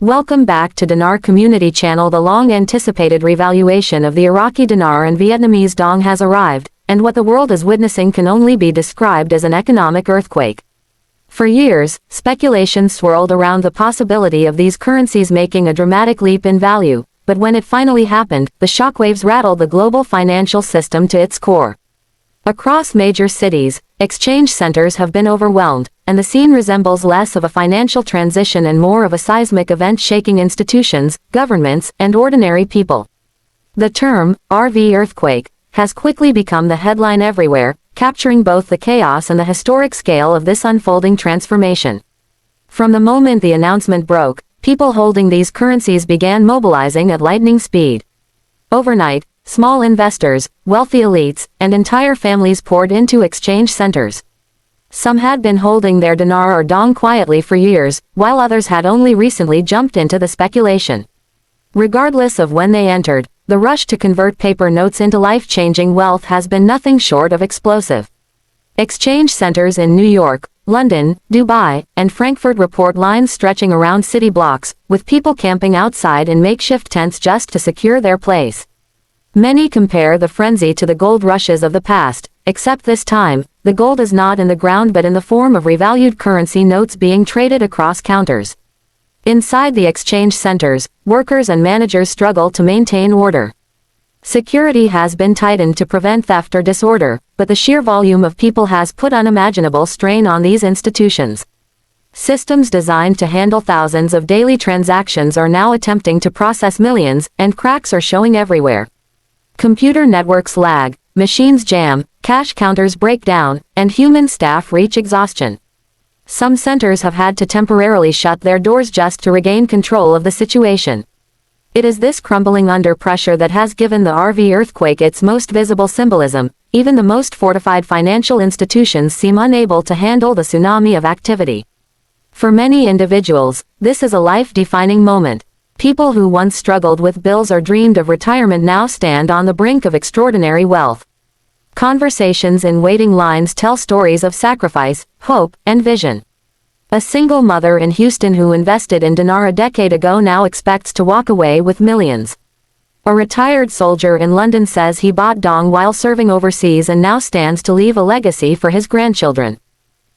Welcome back to Dinar Community Channel. The long-anticipated revaluation of the Iraqi dinar and Vietnamese dong has arrived, and what the world is witnessing can only be described as an economic earthquake. For years, speculation swirled around the possibility of these currencies making a dramatic leap in value, but when it finally happened, the shockwaves rattled the global financial system to its core. Across major cities, exchange centers have been overwhelmed, and the scene resembles less of a financial transition and more of a seismic event shaking institutions, governments, and ordinary people. The term, RV earthquake, has quickly become the headline everywhere, capturing both the chaos and the historic scale of this unfolding transformation. From the moment the announcement broke, people holding these currencies began mobilizing at lightning speed. Overnight, small investors, wealthy elites, and entire families poured into exchange centers. Some had been holding their dinar or dong quietly for years, while others had only recently jumped into the speculation. Regardless of when they entered, the rush to convert paper notes into life-changing wealth has been nothing short of explosive. Exchange centers in New York, London, Dubai, and Frankfurt report lines stretching around city blocks, with people camping outside in makeshift tents just to secure their place. Many compare the frenzy to the gold rushes of the past, except this time, the gold is not in the ground but in the form of revalued currency notes being traded across counters. Inside the exchange centers, workers and managers struggle to maintain order. Security has been tightened to prevent theft or disorder, but the sheer volume of people has put unimaginable strain on these institutions. Systems designed to handle thousands of daily transactions are now attempting to process millions, and cracks are showing everywhere. Computer networks lag, machines jam, cash counters break down, and human staff reach exhaustion. Some centers have had to temporarily shut their doors just to regain control of the situation. It is this crumbling under pressure that has given the RV earthquake its most visible symbolism. Even the most fortified financial institutions seem unable to handle the tsunami of activity. For many individuals, this is a life-defining moment. People who once struggled with bills or dreamed of retirement now stand on the brink of extraordinary wealth. Conversations in waiting lines tell stories of sacrifice, hope, and vision. A single mother in Houston who invested in dinar a decade ago now expects to walk away with millions. A retired soldier in London says he bought dong while serving overseas and now stands to leave a legacy for his grandchildren.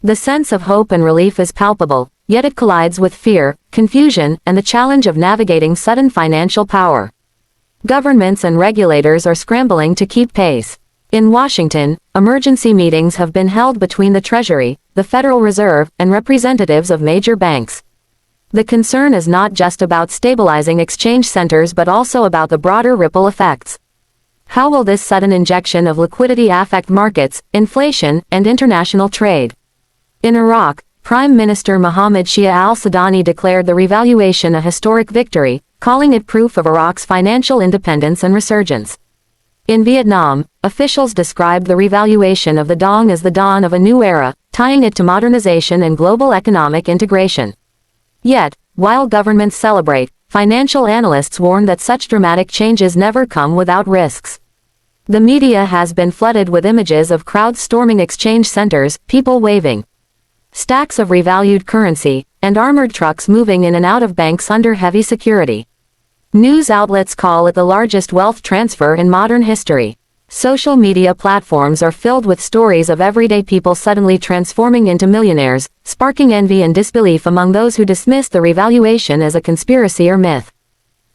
The sense of hope and relief is palpable, yet it collides with fear, confusion, and the challenge of navigating sudden financial power. Governments and regulators are scrambling to keep pace. In Washington, emergency meetings have been held between the Treasury, the Federal Reserve, and representatives of major banks. The concern is not just about stabilizing exchange centers but also about the broader ripple effects. How will this sudden injection of liquidity affect markets, inflation, and international trade? In Iraq, Prime Minister Mohammed Shia al-Sudani declared the revaluation a historic victory, calling it proof of Iraq's financial independence and resurgence. In Vietnam, officials described the revaluation of the dong as the dawn of a new era, tying it to modernization and global economic integration. Yet, while governments celebrate, financial analysts warn that such dramatic changes never come without risks. The media has been flooded with images of crowds storming exchange centers, people waving stacks of revalued currency, and armored trucks moving in and out of banks under heavy security. News outlets call it the largest wealth transfer in modern history. Social media platforms are filled with stories of everyday people suddenly transforming into millionaires, sparking envy and disbelief among those who dismiss the revaluation as a conspiracy or myth.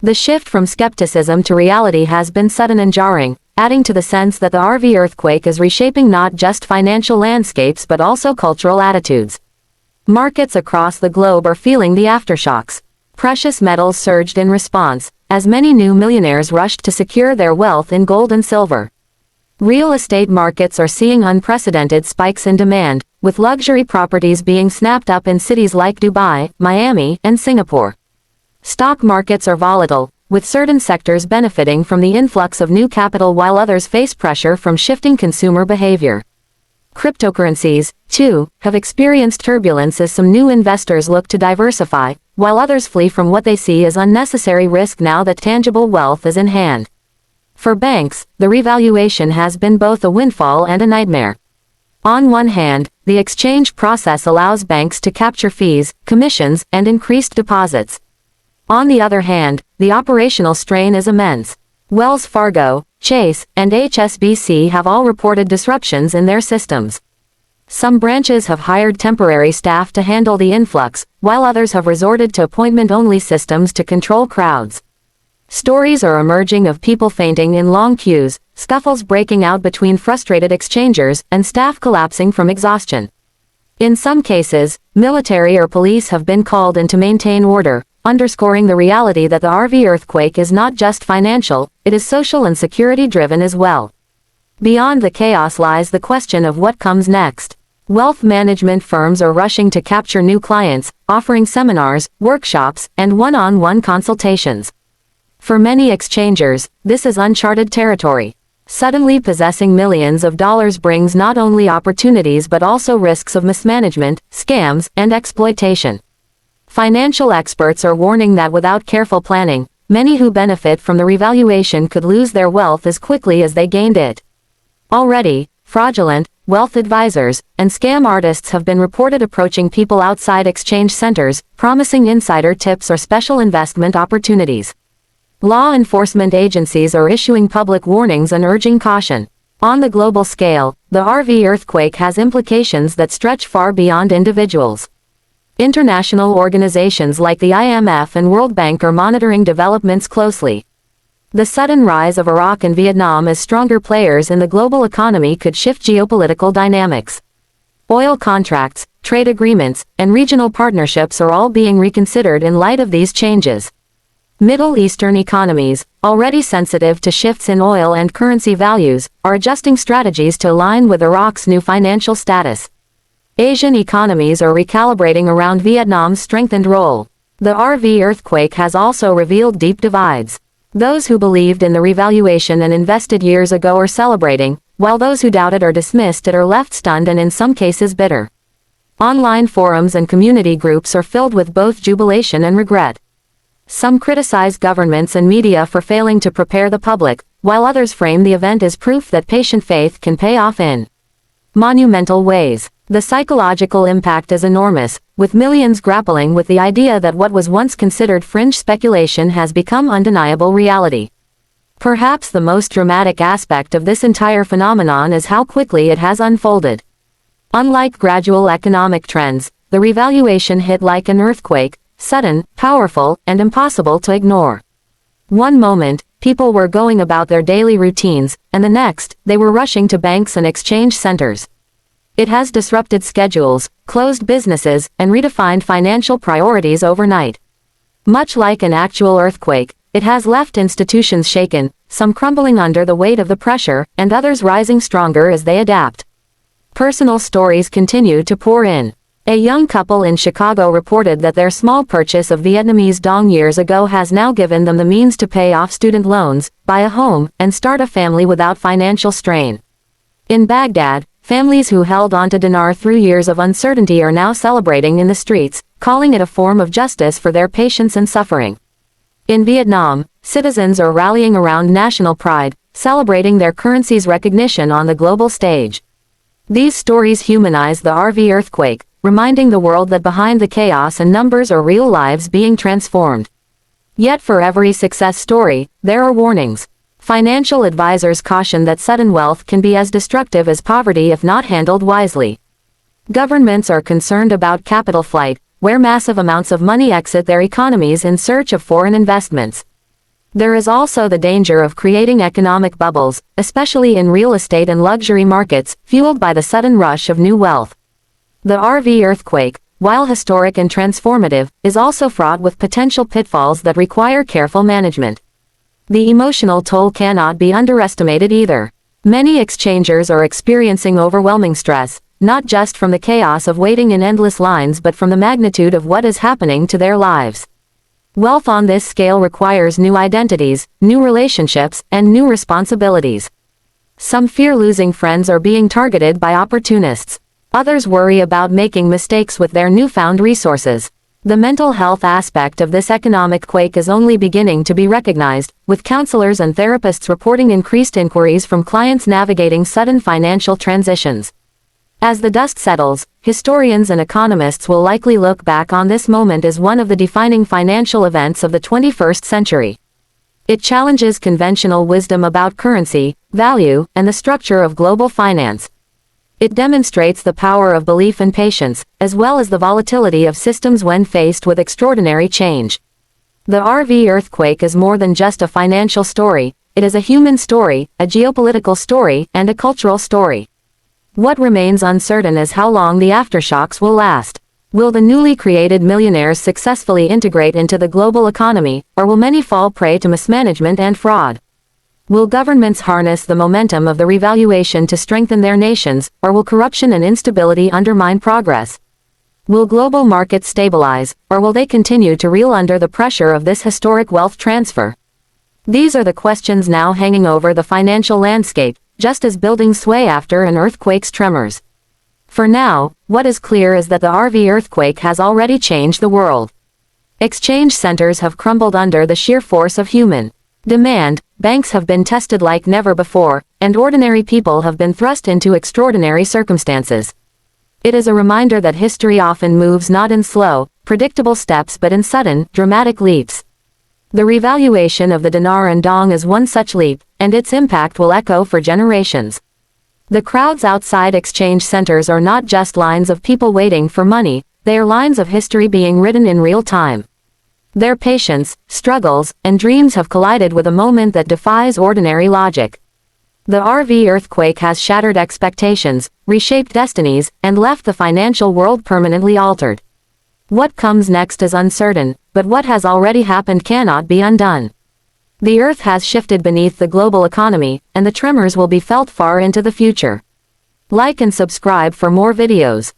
The shift from skepticism to reality has been sudden and jarring, adding to the sense that the RV earthquake is reshaping not just financial landscapes but also cultural attitudes. Markets across the globe are feeling the aftershocks. Precious metals surged in response, as many new millionaires rushed to secure their wealth in gold and silver. Real estate markets are seeing unprecedented spikes in demand, with luxury properties being snapped up in cities like Dubai, Miami, and Singapore. Stock markets are volatile, with certain sectors benefiting from the influx of new capital while others face pressure from shifting consumer behavior. Cryptocurrencies, too, have experienced turbulence as some new investors look to diversify, while others flee from what they see as unnecessary risk now that tangible wealth is in hand. For banks, the revaluation has been both a windfall and a nightmare. On one hand, the exchange process allows banks to capture fees, commissions, and increased deposits. On the other hand, the operational strain is immense. Wells Fargo, Chase, and HSBC have all reported disruptions in their systems. Some branches have hired temporary staff to handle the influx, while others have resorted to appointment-only systems to control crowds. Stories are emerging of people fainting in long queues, scuffles breaking out between frustrated exchangers, and staff collapsing from exhaustion. In some cases, military or police have been called in to maintain order, underscoring the reality that the RV earthquake is not just financial, it is social and security-driven as well. Beyond the chaos lies the question of what comes next. Wealth management firms are rushing to capture new clients, offering seminars, workshops, and one-on-one consultations. For many exchangers, this is uncharted territory. Suddenly possessing millions of dollars brings not only opportunities but also risks of mismanagement, scams, and exploitation. Financial experts are warning that without careful planning, many who benefit from the revaluation could lose their wealth as quickly as they gained it. Already, fraudulent, wealth advisors, and scam artists have been reported approaching people outside exchange centers, promising insider tips or special investment opportunities. Law enforcement agencies are issuing public warnings and urging caution. On the global scale, the RV earthquake has implications that stretch far beyond individuals. International organizations like the IMF and World Bank are monitoring developments closely. The sudden rise of Iraq and Vietnam as stronger players in the global economy could shift geopolitical dynamics. Oil contracts, trade agreements, and regional partnerships are all being reconsidered in light of these changes. Middle Eastern economies, already sensitive to shifts in oil and currency values, are adjusting strategies to align with Iraq's new financial status. Asian economies are recalibrating around Vietnam's strengthened role. The RV earthquake has also revealed deep divides. Those who believed in the revaluation and invested years ago are celebrating, while those who doubted or dismissed it are left stunned and in some cases bitter. Online forums and community groups are filled with both jubilation and regret. Some criticize governments and media for failing to prepare the public, while others frame the event as proof that patient faith can pay off in monumental ways. The psychological impact is enormous, with millions grappling with the idea that what was once considered fringe speculation has become undeniable reality. Perhaps the most dramatic aspect of this entire phenomenon is how quickly it has unfolded. Unlike gradual economic trends, the revaluation hit like an earthquake, sudden, powerful, and impossible to ignore. One moment, people were going about their daily routines, and the next, they were rushing to banks and exchange centers. It has disrupted schedules, closed businesses, and redefined financial priorities overnight. Much like an actual earthquake, it has left institutions shaken, some crumbling under the weight of the pressure, and others rising stronger as they adapt. Personal stories continue to pour in. A young couple in Chicago reported that their small purchase of Vietnamese dong years ago has now given them the means to pay off student loans, buy a home, and start a family without financial strain. In Baghdad, families who held on to dinar through years of uncertainty are now celebrating in the streets, calling it a form of justice for their patience and suffering. In Vietnam, citizens are rallying around national pride, celebrating their currency's recognition on the global stage. These stories humanize the RV earthquake, reminding the world that behind the chaos and numbers are real lives being transformed. Yet for every success story, there are warnings. Financial advisors caution that sudden wealth can be as destructive as poverty if not handled wisely. Governments are concerned about capital flight, where massive amounts of money exit their economies in search of foreign investments. There is also the danger of creating economic bubbles, especially in real estate and luxury markets, fueled by the sudden rush of new wealth. The RV earthquake, while historic and transformative, is also fraught with potential pitfalls that require careful management. The emotional toll cannot be underestimated either. Many exchangers are experiencing overwhelming stress, not just from the chaos of waiting in endless lines but from the magnitude of what is happening to their lives. Wealth on this scale requires new identities, new relationships, and new responsibilities. Some fear losing friends are being targeted by opportunists. Others worry about making mistakes with their newfound resources. The mental health aspect of this economic quake is only beginning to be recognized, with counselors and therapists reporting increased inquiries from clients navigating sudden financial transitions. As the dust settles, historians and economists will likely look back on this moment as one of the defining financial events of the 21st century. It challenges conventional wisdom about currency, value, and the structure of global finance. It demonstrates the power of belief and patience, as well as the volatility of systems when faced with extraordinary change. The RV earthquake is more than just a financial story, it is a human story, a geopolitical story, and a cultural story. What remains uncertain is how long the aftershocks will last. Will the newly created millionaires successfully integrate into the global economy, or will many fall prey to mismanagement and fraud? Will governments harness the momentum of the revaluation to strengthen their nations, or will corruption and instability undermine progress? Will global markets stabilize, or will they continue to reel under the pressure of this historic wealth transfer? These are the questions now hanging over the financial landscape, just as buildings sway after an earthquake's tremors. For now, what is clear is that the RV earthquake has already changed the world. Exchange centers have crumbled under the sheer force of human demand, banks have been tested like never before, and ordinary people have been thrust into extraordinary circumstances. It is a reminder that history often moves not in slow, predictable steps but in sudden, dramatic leaps. The revaluation of the dinar and dong is one such leap, and its impact will echo for generations. The crowds outside exchange centers are not just lines of people waiting for money, they are lines of history being written in real time. Their patience, struggles, and dreams have collided with a moment that defies ordinary logic. The RV earthquake has shattered expectations, reshaped destinies, and left the financial world permanently altered. What comes next is uncertain, but what has already happened cannot be undone. The earth has shifted beneath the global economy, and the tremors will be felt far into the future. Like and subscribe for more videos.